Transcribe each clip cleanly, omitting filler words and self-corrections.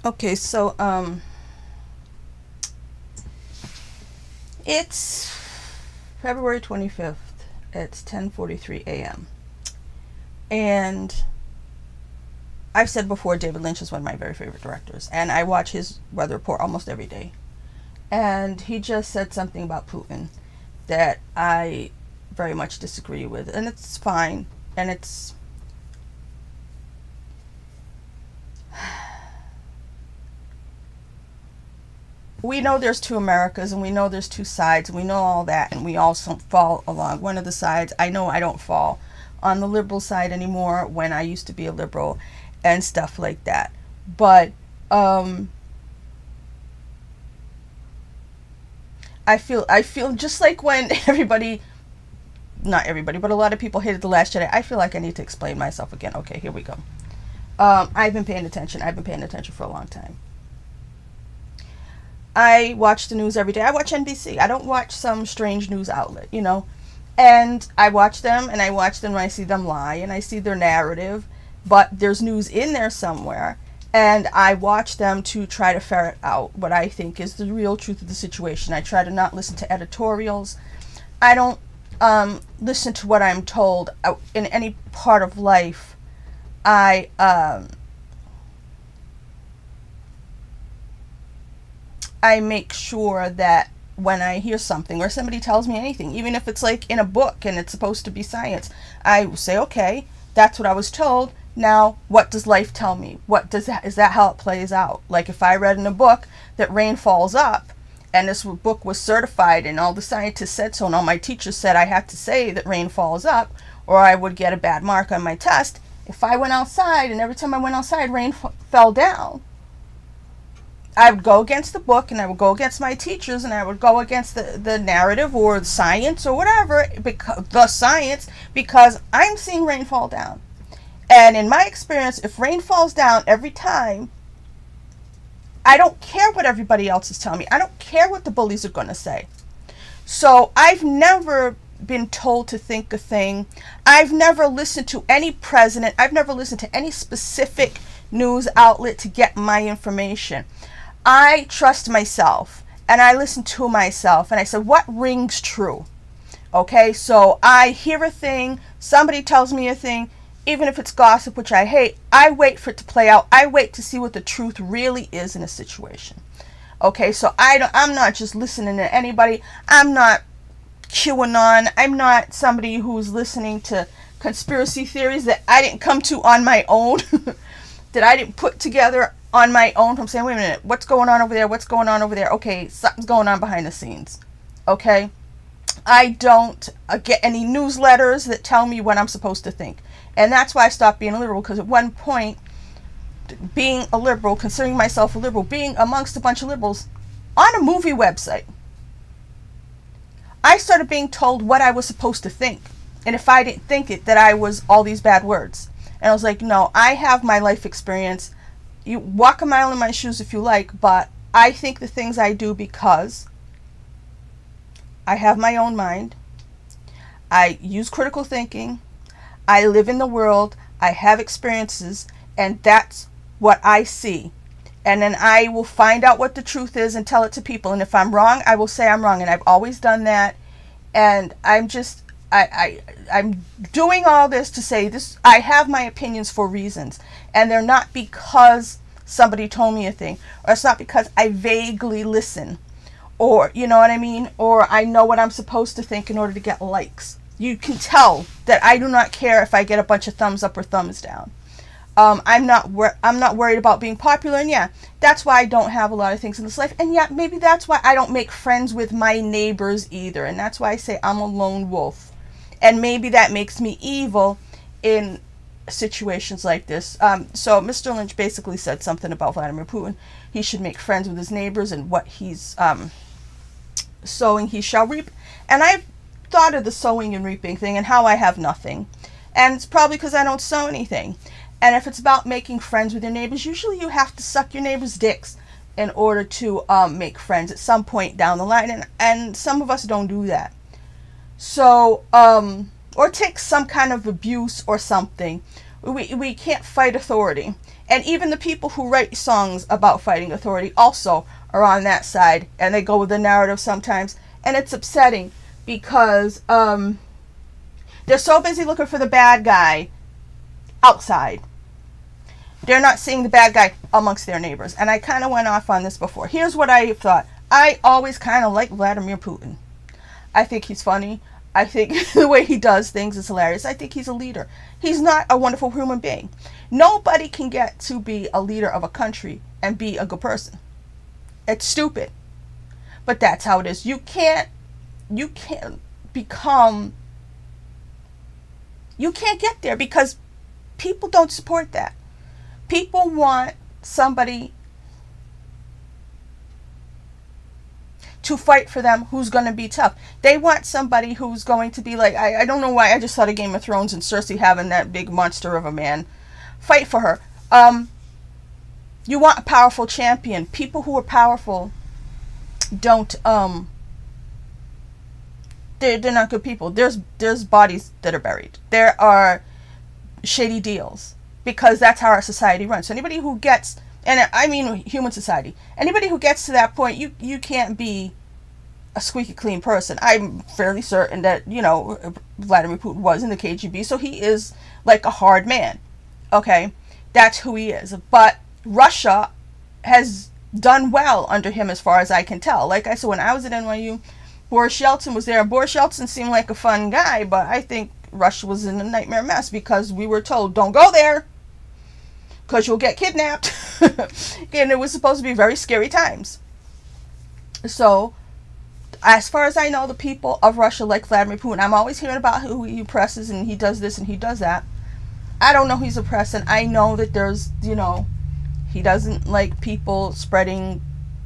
Okay, so it's February 25th. It's 10:43 a.m. And I've said before, David Lynch is one of my very favorite directors, and I watch his weather report almost every day. And he just said something about Putin that I very much disagree with, and it's fine. And it's we know there's two Americas, and we know there's two sides, and we know all that, and we also fall along one of the sides. I know I don't fall on the liberal side anymore when I used to be a liberal and stuff like that. But I feel just like when everybody, not everybody, but a lot of people hated The Last Jedi. I feel like I need to explain myself again. Okay, here we go. I've been paying attention. I've been paying attention for a long time. I watch the news every day. I watch NBC. I don't watch some strange news outlet, you know. And I watch them, and I watch them when I see them lie, and I see their narrative, but there's news in there somewhere, and I watch them to try to ferret out what I think is the real truth of the situation. I try to not listen to editorials. I don't listen to what I'm told in any part of life. I make sure that when I hear something or somebody tells me anything, even if it's like in a book and it's supposed to be science, I say, okay, that's what I was told. Now, what does life tell me? Is that how it plays out? Like if I read in a book that rain falls up, and this book was certified and all the scientists said so, and all my teachers said I had to say that rain falls up or I would get a bad mark on my test. If I went outside and every time I went outside rain fell down, I would go against the book, and I would go against my teachers, and I would go against the narrative or the science or whatever, because I'm seeing rain fall down. And in my experience, if rain falls down every time, I don't care what everybody else is telling me. I don't care what the bullies are going to say. So I've never been told to think a thing. I've never listened to any president. I've never listened to any specific news outlet to get my information. I trust myself, and I listen to myself, and I say, what rings true? Okay, so I hear a thing, somebody tells me a thing, even if it's gossip, which I hate, I wait for it to play out. I wait to see what the truth really is in a situation. Okay, so I'm not just listening to anybody. I'm not QAnon. I'm not somebody who's listening to conspiracy theories that I didn't come to on my own, that I didn't put together on my own from saying, wait a minute, what's going on over there? What's going on over there? Okay, something's going on behind the scenes. Okay? I don't get any newsletters that tell me what I'm supposed to think. And that's why I stopped being a liberal, because at one point, being a liberal, considering myself a liberal, being amongst a bunch of liberals on a movie website, I started being told what I was supposed to think. And if I didn't think it, that I was all these bad words. And I was like, no, I have my life experience. You walk a mile in my shoes if you like, but I think the things I do because I have my own mind. I use critical thinking. I live in the world. I have experiences, and that's what I see. And then I will find out what the truth is and tell it to people. And if I'm wrong, I will say I'm wrong. And I've always done that. And I'm just, I'm doing all this to say this. I have my opinions for reasons. And they're not because somebody told me a thing. Or it's not because I vaguely listen. Or, you know what I mean? Or I know what I'm supposed to think in order to get likes. You can tell that I do not care if I get a bunch of thumbs up or thumbs down. I'm not worried about being popular, and yeah, that's why I don't have a lot of things in this life, and yeah, maybe that's why I don't make friends with my neighbors either, and that's why I say I'm a lone wolf, and maybe that makes me evil in situations like this. So Mr. Lynch basically said something about Vladimir Putin. He should make friends with his neighbors, and what he's sowing he shall reap, and I've thought of the sowing and reaping thing and how I have nothing, and it's probably because I don't sow anything. And if it's about making friends with your neighbors, usually you have to suck your neighbors' dicks in order to make friends at some point down the line. And some of us don't do that. So, or take some kind of abuse or something We can't fight authority. And even the people who write songs about fighting authority also are on that side, and they go with the narrative sometimes. And it's upsetting because they're so busy looking for the bad guy outside. They're not seeing the bad guy amongst their neighbors. And I kind of went off on this before. Here's what I thought. I always kind of like Vladimir Putin. I think he's funny. I think the way he does things is hilarious. I think he's a leader. He's not a wonderful human being. Nobody can get to be a leader of a country and be a good person. It's stupid. But that's how it is. You can't become, you can't get there because people don't support that. People want somebody to fight for them who's going to be tough. They want somebody who's going to be like, I don't know why, I just thought of Game of Thrones and Cersei having that big monster of a man fight for her. You want a powerful champion. People who are powerful don't, they're not good people. There's bodies that are buried. There are shady deals because that's how our society runs. So anybody who gets, and I mean human society, anybody who gets to that point, you can't be a squeaky clean person. I'm fairly certain that, you know, Vladimir Putin was in the KGB, so he is like a hard man. Okay, that's who he is. But Russia has done well under him as far as I can tell. Like I said, when I was at NYU, Boris Yeltsin was there. Boris Yeltsin seemed like a fun guy, but I think Russia was in a nightmare mess because we were told, don't go there because you'll get kidnapped. And it was supposed to be very scary times. So, as far as I know, the people of Russia like Vladimir Putin. I'm always hearing about who he oppresses and he does this and he does that. I don't know he's oppressing. I know that there's, you know, he doesn't like people spreading,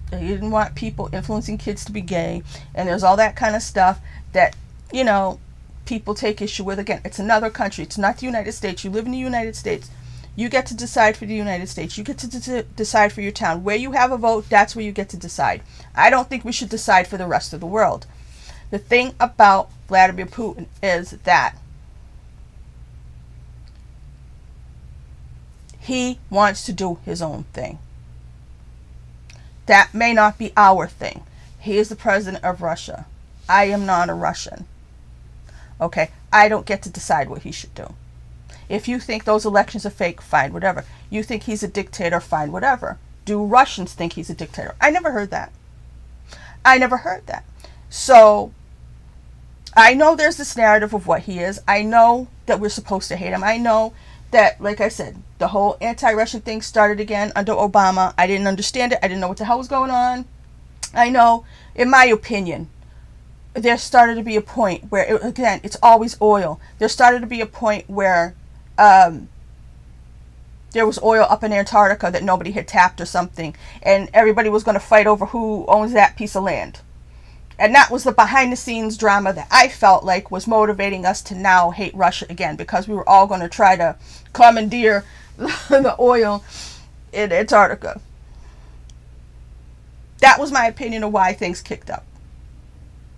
he didn't want people influencing kids to be gay. And there's all that kind of stuff that, you know, people take issue with. Again, it's another country. It's not the United States. You live in the United States. You get to decide for the United States. You get to decide for your town. Where you have a vote, that's where you get to decide. I don't think we should decide for the rest of the world. The thing about Vladimir Putin is that he wants to do his own thing. That may not be our thing. He is the president of Russia. I am not a Russian. Okay, I don't get to decide what he should do. If you think those elections are fake, fine, whatever. You think he's a dictator, fine, whatever. Do Russians think he's a dictator? I never heard that. I never heard that. So, I know there's this narrative of what he is. I know that we're supposed to hate him. I know that, like I said, the whole anti-Russian thing started again under Obama. I didn't understand it. I didn't know what the hell was going on. I know, in my opinion, there started to be a point where, again, it's always oil. There started to be a point where there was oil up in Antarctica that nobody had tapped or something, and everybody was going to fight over who owns that piece of land. And that was the behind-the-scenes drama that I felt like was motivating us to now hate Russia again, because we were all going to try to commandeer the oil in Antarctica. That was my opinion of why things kicked up.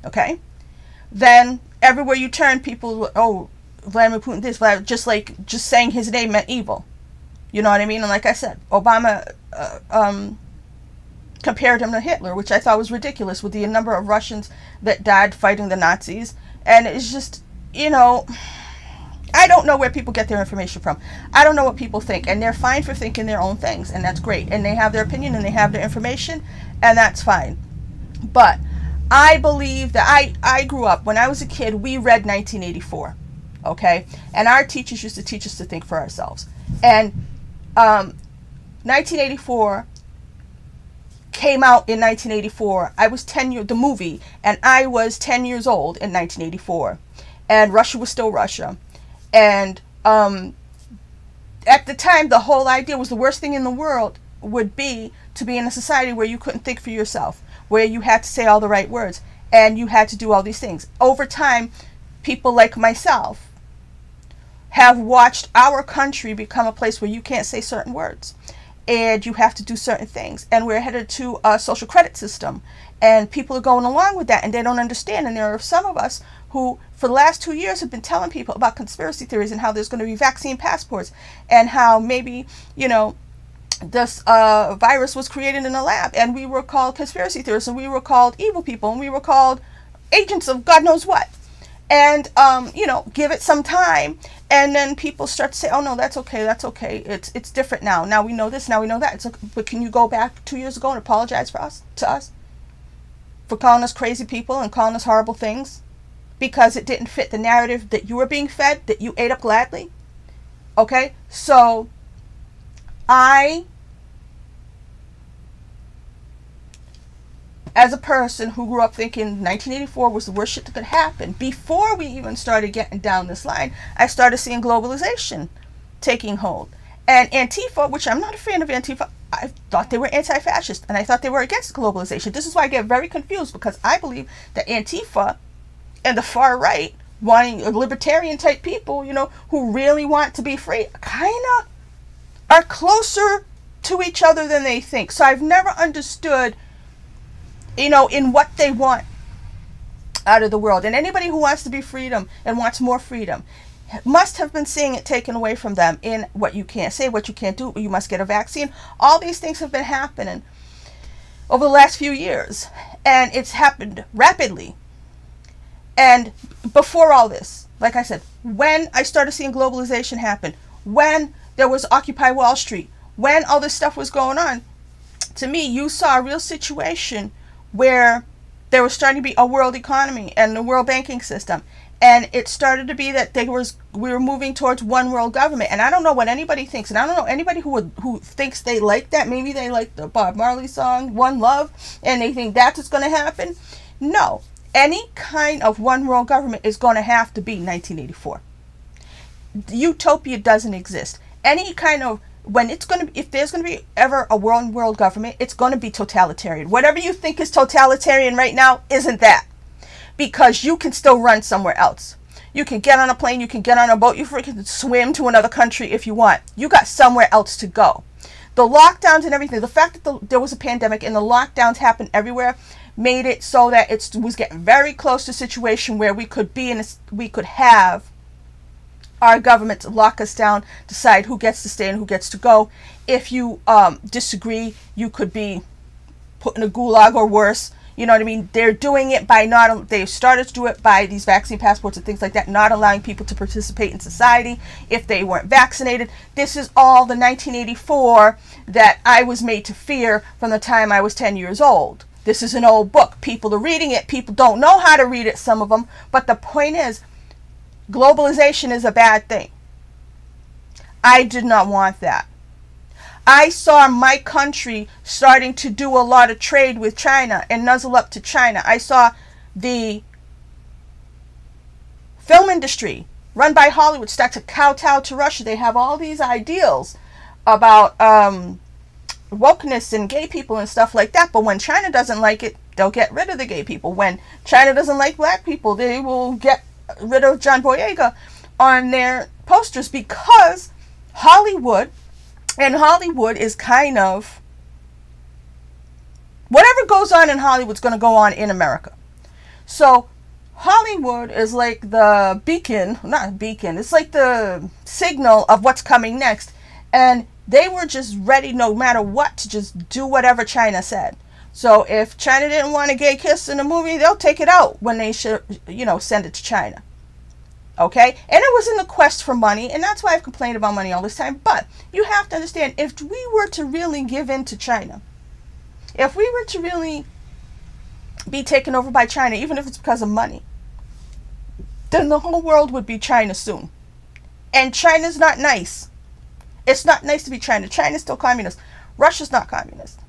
Okay? Then, everywhere you turn, people, oh, Vladimir Putin this, just saying his name meant evil. You know what I mean? And like I said, Obama compared him to Hitler, which I thought was ridiculous with the number of Russians that died fighting the Nazis. And it's just, you know, I don't know where people get their information from. I don't know what people think. And they're fine for thinking their own things. And that's great. And they have their opinion and they have their information. And that's fine. But I believe that I grew up, when I was a kid, we read 1984. Okay? And our teachers used to teach us to think for ourselves. And 1984 came out in 1984. I was 10 years, the movie, and I was 10 years old in 1984. And Russia was still Russia. And at the time, the whole idea was the worst thing in the world would be to be in a society where you couldn't think for yourself, where you had to say all the right words, and you had to do all these things. Over time, people like myself have watched our country become a place where you can't say certain words and you have to do certain things, and we're headed to a social credit system, and people are going along with that and they don't understand. And there are some of us who for the last 2 years have been telling people about conspiracy theories and how there's going to be vaccine passports and how maybe, you know, this virus was created in a lab, and we were called conspiracy theorists, and we were called evil people, and we were called agents of God knows what. And, you know, give it some time, and then people start to say, oh, no, that's okay, that's okay. It's different now. Now we know this, now we know that. It's okay. But can you go back 2 years ago and apologize to us for calling us crazy people and calling us horrible things because it didn't fit the narrative that you were being fed, that you ate up gladly? Okay? So as a person who grew up thinking 1984 was the worst shit that could happen, before we even started getting down this line, I started seeing globalization taking hold. And Antifa, which I'm not a fan of Antifa, I thought they were anti-fascist, and I thought they were against globalization. This is why I get very confused, because I believe that Antifa and the far right, wanting libertarian type people, you know, who really want to be free, kind of are closer to each other than they think. So I've never understood, you know, in what they want out of the world. And anybody who wants to be freedom and wants more freedom must have been seeing it taken away from them in what you can't say, what you can't do, you must get a vaccine. All these things have been happening over the last few years, and it's happened rapidly. And before all this, like I said, when I started seeing globalization happen, when there was Occupy Wall Street, when all this stuff was going on, to me, you saw a real situation where there was starting to be a world economy and a world banking system. And it started to be that we were moving towards one world government. And I don't know what anybody thinks. And I don't know anybody who thinks they like that. Maybe they like the Bob Marley song, One Love, and they think that's what's going to happen. No. Any kind of one world government is going to have to be 1984. Utopia doesn't exist. Any kind of, if there's going to be ever a one world government, it's going to be totalitarian. Whatever you think is totalitarian right now isn't that. Because you can still run somewhere else. You can get on a plane, you can get on a boat, you freaking swim to another country if you want. You got somewhere else to go. The lockdowns and everything, the fact that there was a pandemic and the lockdowns happened everywhere made it so that it was getting very close to a situation where we could have our government lock us down, decide who gets to stay and who gets to go. If you disagree, you could be put in a gulag or worse. You know what I mean? They're doing it by they started to do it by these vaccine passports and things like that, not allowing people to participate in society if they weren't vaccinated. This is all the 1984 that I was made to fear from the time I was 10 years old. This is an old book. People are reading it. People don't know how to read it, some of them. But the point is, globalization is a bad thing. I did not want that. I saw my country starting to do a lot of trade with China and nuzzle up to China. I saw the film industry run by Hollywood start to kowtow to Russia. They have all these ideals about wokeness and gay people and stuff like that. But when China doesn't like it, they'll get rid of the gay people. When China doesn't like black people, they will get rid of John Boyega on their posters, because Hollywood is kind of, whatever goes on in Hollywood's going to go on in America. So Hollywood is like the beacon, not beacon, it's like the signal of what's coming next. And they were just ready, no matter what, to just do whatever China said. So if China didn't want a gay kiss in a movie, they'll take it out when they should, send it to China. Okay? And it was in the quest for money, and that's why I've complained about money all this time. But you have to understand, if we were to really give in to China, if we were to really be taken over by China, even if it's because of money, then the whole world would be China soon. And China's not nice. It's not nice to be China. China's still communist. Russia's not communist.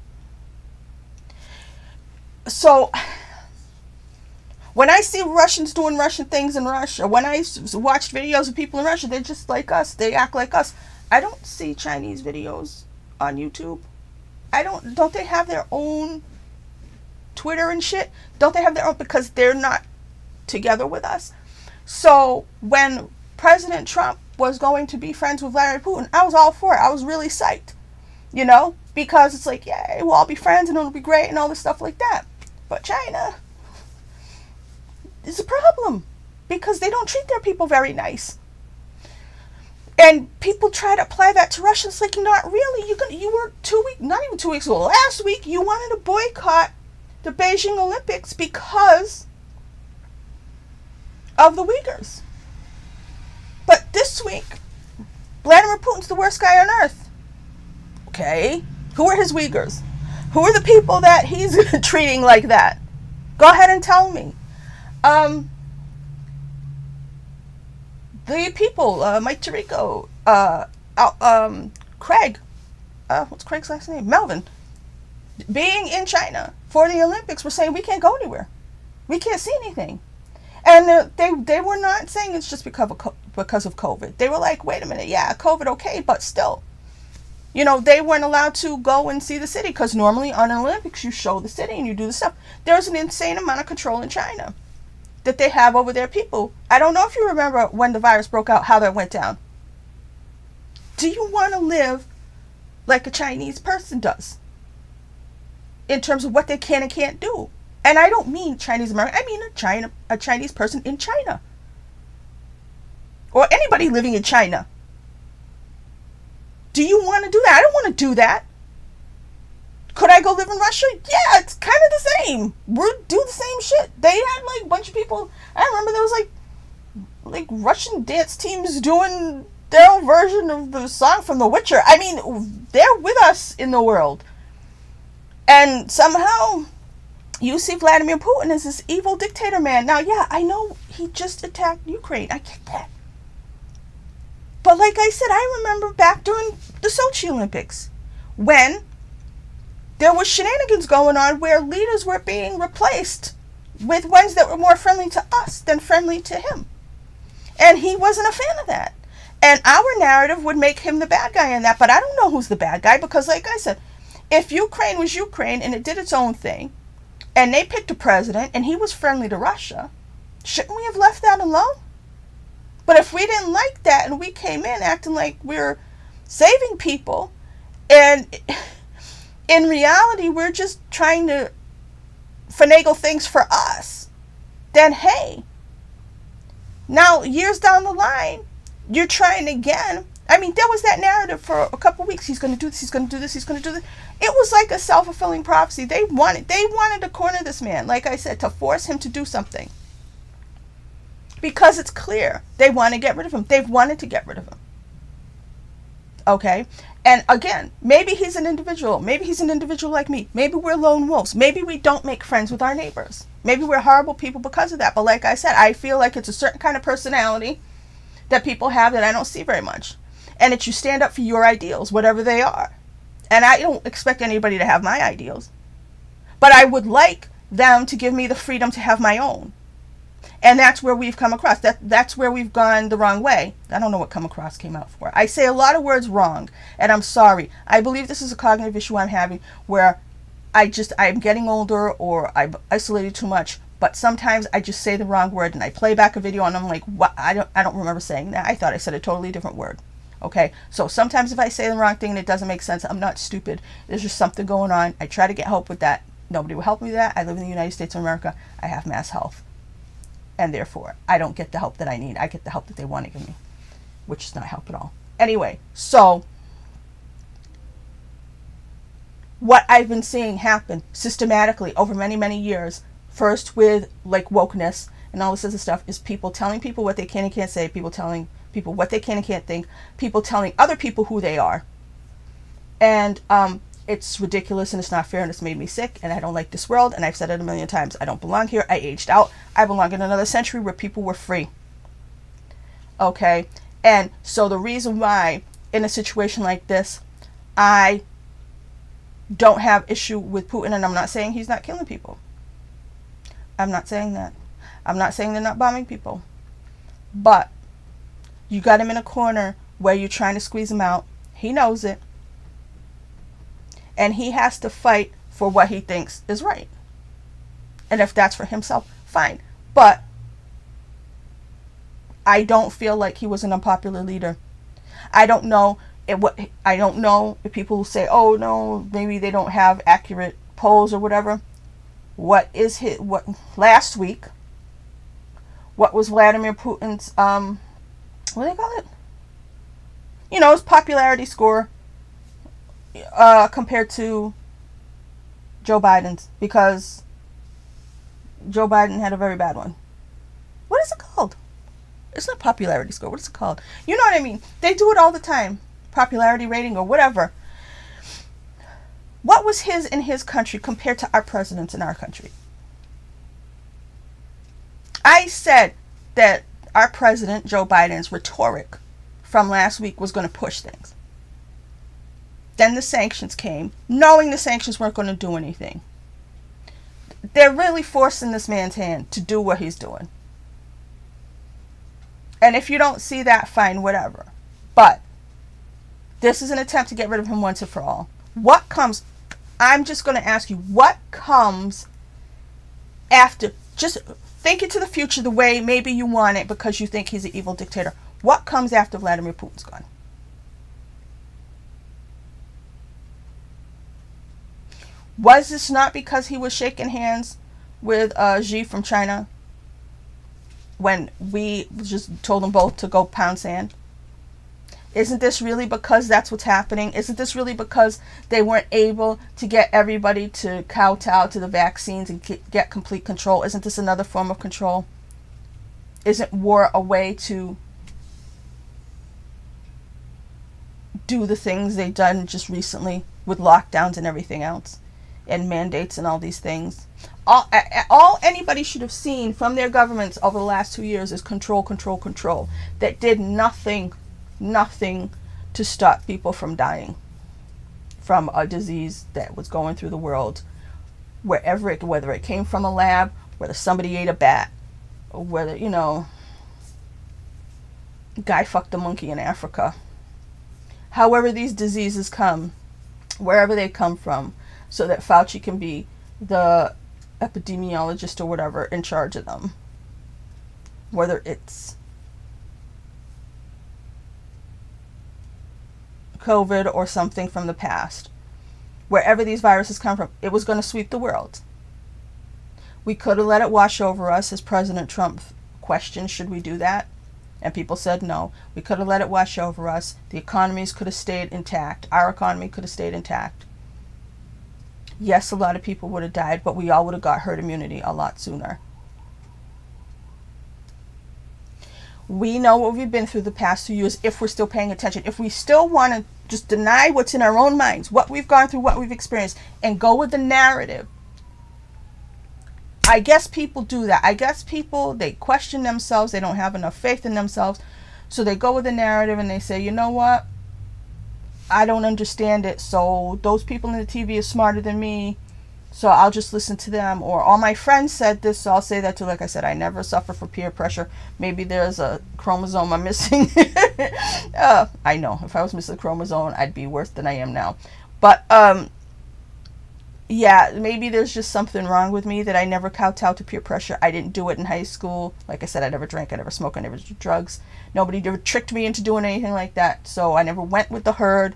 So when I see Russians doing Russian things in Russia, when I watch videos of people in Russia, they're just like us. They act like us. I don't see Chinese videos on YouTube. Don't they have their own Twitter and shit? Don't they have their own? Because they're not together with us. So when President Trump was going to be friends with Vladimir Putin, I was all for it. I was really psyched, because it's like, yay, we'll all be friends and it'll be great and all this stuff like that. But China is a problem. because they don't treat their people very nice. And people try to apply that to Russia. It's like, not really. You were 2 weeks, not even 2 weeks ago, last week, you wanted to boycott the Beijing Olympics because of the Uyghurs. But this week, Vladimir Putin's the worst guy on earth. Okay. Who are his Uyghurs? Who are the people that he's treating like that? Go ahead and tell me. The people, Mike Tirico, Craig, what's Craig's last name? Melvin, being in China for the Olympics, were saying we can't go anywhere. We can't see anything. And they were not saying it's just because of COVID. They were like, wait a minute, yeah, COVID, okay, but still. You know, they weren't allowed to go and see the city because normally on the Olympics you show the city and you do the stuff. There's an insane amount of control in China that they have over their people. I don't know if you remember when the virus broke out, how that went down. Do you want to live like a Chinese person does in terms of what they can and can't do? And I don't mean Chinese American, I mean a Chinese person in China. Or anybody living in China. Do you want to do that? I don't want to do that. Could I go live in Russia? Yeah, it's kind of the same. We do the same shit. They had like a bunch of people. I remember there was like Russian dance teams doing their own version of the song from The Witcher. I mean, they're with us in the world. And somehow you see Vladimir Putin as this evil dictator man. Now, yeah, I know he just attacked Ukraine. I get that. But like I said, I remember back during the Sochi Olympics when there was shenanigans going on where leaders were being replaced with ones that were more friendly to us than friendly to him. And he wasn't a fan of that. And our narrative would make him the bad guy in that. But I don't know who's the bad guy because, like I said, if Ukraine was Ukraine and it did its own thing and they picked a president and he was friendly to Russia, shouldn't we have left that alone? But if we didn't like that and we came in acting like we're saving people and in reality we're just trying to finagle things for us, then hey, now years down the line, you're trying again. I mean, there was that narrative for a couple of weeks. He's going to do this, he's going to do this, he's going to do this. It was like a self-fulfilling prophecy. They wanted to corner this man, like I said, to force him to do something. Because it's clear they want to get rid of him. They've wanted to get rid of him. Okay? And again, maybe he's an individual. Maybe he's an individual like me. Maybe we're lone wolves. Maybe we don't make friends with our neighbors. Maybe we're horrible people because of that. But like I said, I feel like it's a certain kind of personality that people have that I don't see very much. And it's you stand up for your ideals, whatever they are. And I don't expect anybody to have my ideals. But I would like them to give me the freedom to have my own. And that's where we've come across. That's where we've gone the wrong way. I don't know what come across came out for. I say a lot of words wrong, and I'm sorry. I believe this is a cognitive issue I'm having where I'm getting older or I've isolated too much, but sometimes I just say the wrong word and I play back a video and I'm like, what? I don't remember saying that. I thought I said a totally different word. Okay, so sometimes if I say the wrong thing and it doesn't make sense, I'm not stupid. There's just something going on. I try to get help with that. Nobody will help me with that. I live in the United States of America. I have mass health. And therefore, I don't get the help that I need. I get the help that they want to give me, which is not help at all. Anyway, so what I've been seeing happen systematically over many, many years, first with like wokeness and all this other stuff, is people telling people what they can and can't say, people telling people what they can and can't think, people telling other people who they are. And it's ridiculous and it's not fair and it's made me sick and I don't like this world, and I've said it a million times. I don't belong here. I aged out. I belong in another century where people were free. Okay? And so the reason why in a situation like this I don't have issue with Putin, and I'm not saying he's not killing people. I'm not saying that. I'm not saying they're not bombing people. But you got him in a corner where you're trying to squeeze him out. He knows it. And he has to fight for what he thinks is right. And if that's for himself, fine. But I don't feel like he was an unpopular leader. I don't know if people say, oh no, maybe they don't have accurate polls or whatever. Last week What was Vladimir Putin's, what do they call it? You know, his popularity score compared to Joe Biden's, because Joe Biden had a very bad one. What is it called? It's not popularity score. What is it called? You know what I mean? They do it all the time. Popularity rating or whatever. What was his in his country compared to our presidents in our country? I said that our president, Joe Biden's rhetoric from last week was going to push things. Then the sanctions came, knowing the sanctions weren't going to do anything. They're really forcing this man's hand to do what he's doing. And if you don't see that, fine, whatever. But this is an attempt to get rid of him once and for all. What comes, I'm just going to ask you, what comes after? Just think into the future the way maybe you want it because you think he's an evil dictator. What comes after Vladimir Putin's gone? Was this not because he was shaking hands with Xi from China when we just told them both to go pound sand? Isn't this really because that's what's happening? Isn't this really because they weren't able to get everybody to kowtow to the vaccines and get complete control? Isn't this another form of control? Isn't war a way to do the things they've done just recently with lockdowns and everything else and mandates and all these things? All anybody should have seen from their governments over the last 2 years is control, control, control. That did nothing to stop people from dying from a disease that was going through the world, whether it came from a lab, whether somebody ate a bat, or whether, you know, a guy fucked a monkey in Africa. However these diseases come, wherever they come from, so that Fauci can be the epidemiologist or whatever in charge of them. Whether it's COVID or something from the past. Wherever these viruses come from, it was going to sweep the world. We could have let it wash over us, as President Trump questioned, should we do that? And people said no. We could have let it wash over us. The economies could have stayed intact. Our economy could have stayed intact. Yes, a lot of people would have died, but we all would have got herd immunity a lot sooner. We know what we've been through the past 2 years if we're still paying attention. If we still want to just deny what's in our own minds, what we've gone through, what we've experienced, and go with the narrative. I guess people do that. I guess people, they question themselves. They don't have enough faith in themselves. So they go with the narrative and they say, you know what? I don't understand it. So those people in the TV are smarter than me. So I'll just listen to them. Or all my friends said this, so I'll say that too. Like I said, I never suffer from peer pressure. Maybe there's a chromosome I'm missing. I know. If I was missing a chromosome, I'd be worse than I am now. But, yeah, maybe there's just something wrong with me that I never kowtowed to peer pressure. I didn't do it in high school. Like I said, I never drank, I never smoked, I never did drugs. Nobody ever tricked me into doing anything like that. So I never went with the herd.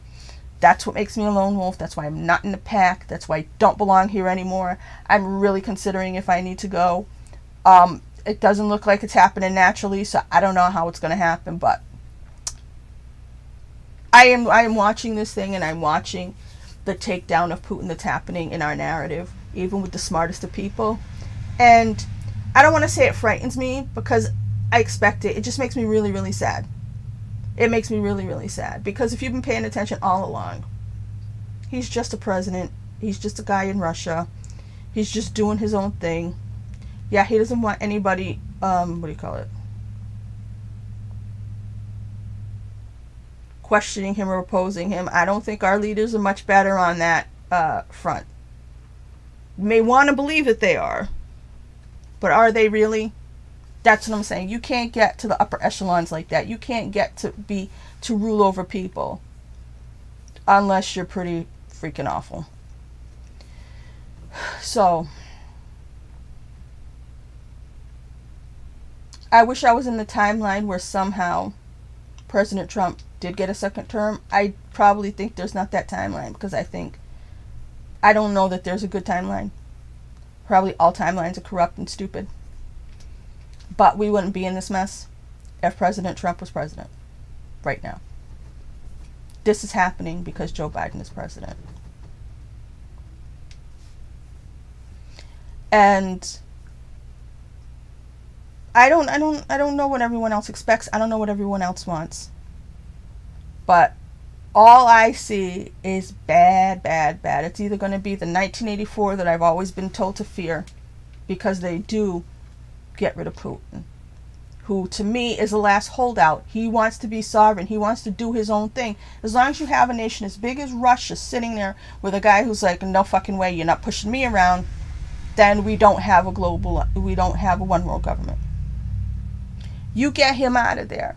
That's what makes me a lone wolf. That's why I'm not in the pack. That's why I don't belong here anymore. I'm really considering if I need to go. It doesn't look like it's happening naturally, so I don't know how it's going to happen. But I am watching this thing, and I'm watching the takedown of Putin that's happening in our narrative, even with the smartest of people. And I don't want to say it frightens me, because I expect it. It just makes me really, really sad. It makes me really, really sad. Because if you've been paying attention all along, he's just a president. He's just a guy in Russia. He's just doing his own thing. Yeah, he doesn't want anybody, what do you call it? Questioning him or opposing him. I don't think our leaders are much better on that front. You may want to believe that they are. But are they really? That's what I'm saying. You can't get to the upper echelons like that. You can't get to rule over people unless you're pretty freaking awful. So I wish I was in the timeline where somehow President Trump did get a second term. I probably think there's not that timeline, because I don't know that there's a good timeline. Probably all timelines are corrupt and stupid. But we wouldn't be in this mess if President Trump was president right now. This is happening because Joe Biden is president. And I don't know what everyone else expects. I don't know what everyone else wants. But all I see is bad, bad, bad. It's either going to be the 1984 that I've always been told to fear, because they do get rid of Putin, who to me is the last holdout. He wants to be sovereign. He wants to do his own thing. As long as you have a nation as big as Russia sitting there with a guy who's like, no fucking way, you're not pushing me around, then we don't have a one world government. You get him out of there.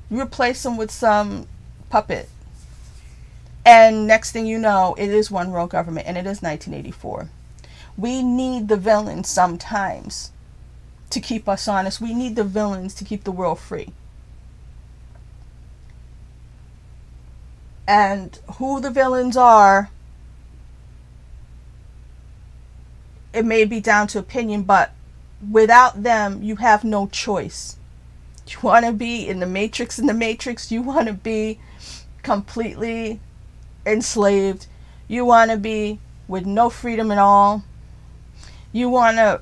You replace him with some puppet. And next thing you know, it is one world government, and it is 1984. We need the villains sometimes to keep us honest. We need the villains to keep the world free. And who the villains are, it may be down to opinion, but without them, you have no choice. You want to be in the Matrix, you want to be completely enslaved. You want to be with no freedom at all. You want to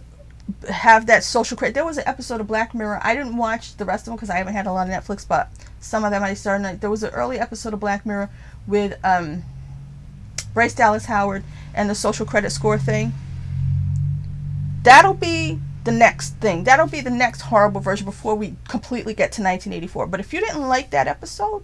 have that social credit. There was an episode of Black Mirror. I didn't watch the rest of them because I haven't had a lot of Netflix, but some of them I started. There was an early episode of Black Mirror with Bryce Dallas Howard and the social credit score thing. That'll be the next thing. That'll be the next horrible version before we completely get to 1984. But if you didn't like that episode,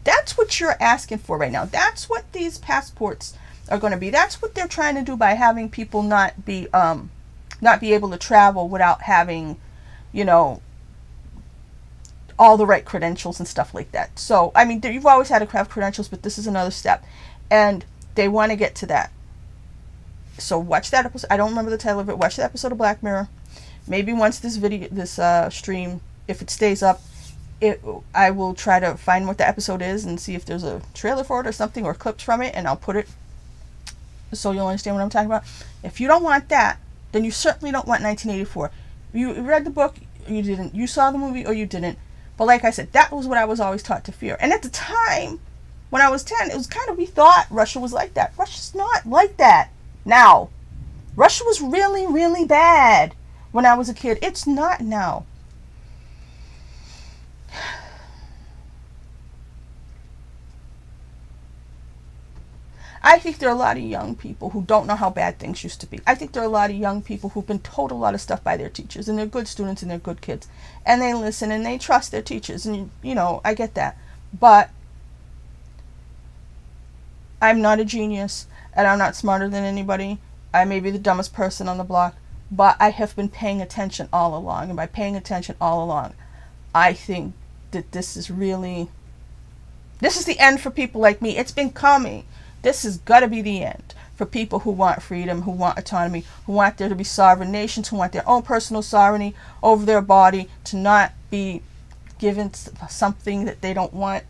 that's what you're asking for right now. That's what these passports are going to be. That's what they're trying to do by having people not be able to travel without having, you know, all the right credentials and stuff like that. So, I mean, you've always had to have credentials, but this is another step. And they want to get to that. So watch that episode. I don't remember the title of it. Watch the episode of Black Mirror. Maybe once this stream, if it stays up, I will try to find what the episode is and see if there's a trailer for it or something, or clips from it, and I'll put it so you'll understand what I'm talking about. If you don't want that, then you certainly don't want 1984. You read the book, you didn't. You saw the movie, or you didn't. But like I said, that was what I was always taught to fear. And at the time, when I was 10, it was kind of, we thought Russia was like that. Russia's not like that. Now, Russia was really, really bad when I was a kid. It's not now. I think there are a lot of young people who don't know how bad things used to be. I think there are a lot of young people who've been told a lot of stuff by their teachers, and they're good students and they're good kids. And they listen and they trust their teachers. And, you know, I get that. But I'm not a genius. And I'm not smarter than anybody. I may be the dumbest person on the block, but I have been paying attention all along. And by paying attention all along, I think that this is the end for people like me. It's been coming. This has got to be the end for people who want freedom, who want autonomy, who want there to be sovereign nations, who want their own personal sovereignty over their body, to not be given something that they don't want.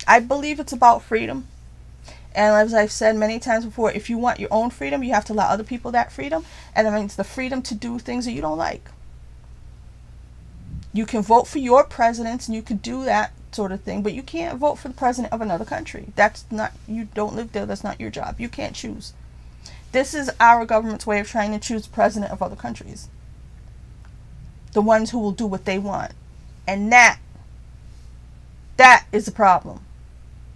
I believe it's about freedom. And as I've said many times before, if you want your own freedom, you have to allow other people that freedom. And that means the freedom to do things that you don't like. You can vote for your presidents and you can do that sort of thing, but you can't vote for the president of another country. That's not, you don't live there, that's not your job. You can't choose. This is our government's way of trying to choose the president of other countries. The ones who will do what they want. And that is the problem.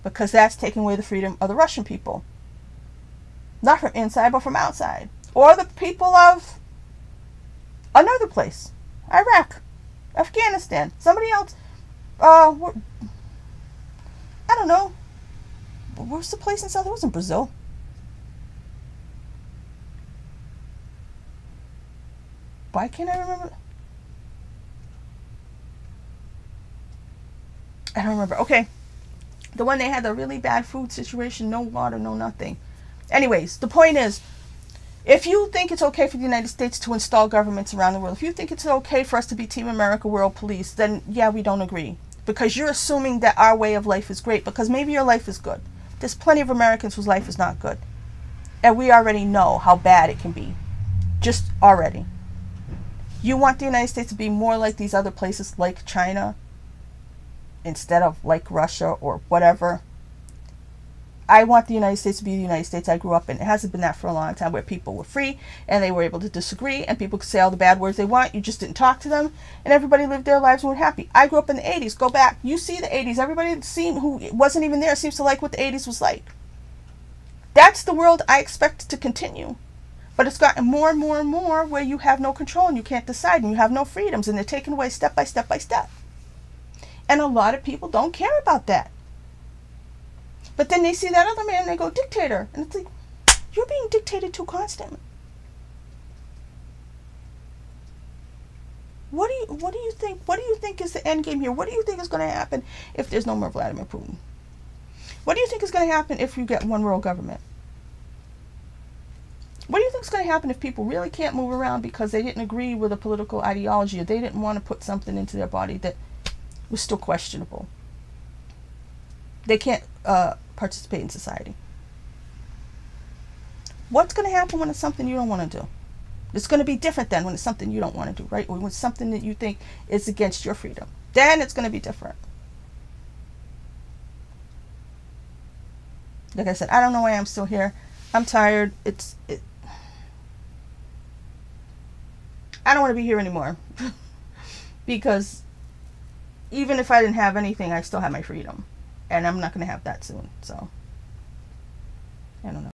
Because that's taking away the freedom of the Russian people. Not from inside, but from outside. Or the people of another place. Iraq. Afghanistan. Somebody else. I don't know. Where's the place in South? It wasn't Brazil. Why can't I remember? I don't remember. Okay. The one they had the really bad food situation, no water, no nothing. Anyways, the point is, if you think it's okay for the United States to install governments around the world, if you think it's okay for us to be Team America World Police, then yeah, we don't agree. Because you're assuming that our way of life is great, because maybe your life is good. There's plenty of Americans whose life is not good. And we already know how bad it can be. Just already. You want the United States to be more like these other places, like China, instead of like Russia or whatever. I want the United States to be the United States I grew up in. It hasn't been that for a long time, where people were free and they were able to disagree and people could say all the bad words they want. You just didn't talk to them and everybody lived their lives and were happy. I grew up in the 80s. Go back. You see the 80s. Everybody who wasn't even there seems to like what the 80s was like. That's the world I expect to continue. But it's gotten more and more and more where you have no control and you can't decide and you have no freedoms and they're taken away step by step by step. And a lot of people don't care about that. But then they see that other man and they go, dictator. And it's like, you're being dictated to constantly. What do you think? What do you think is the end game here? What do you think is going to happen if there's no more Vladimir Putin? What do you think is going to happen if you get one world government? What do you think is going to happen if people really can't move around because they didn't agree with a political ideology or they didn't want to put something into their body that was still questionable? They can't participate in society. What's going to happen when it's something you don't want to do? It's going to be different then when it's something you don't want to do, right? Or when it's something that you think is against your freedom. Then it's going to be different. Like I said, I don't know why I'm still here. I'm tired. I don't want to be here anymore. Because even if I didn't have anything, I still have my freedom. And I'm not going to have that soon. So, I don't know.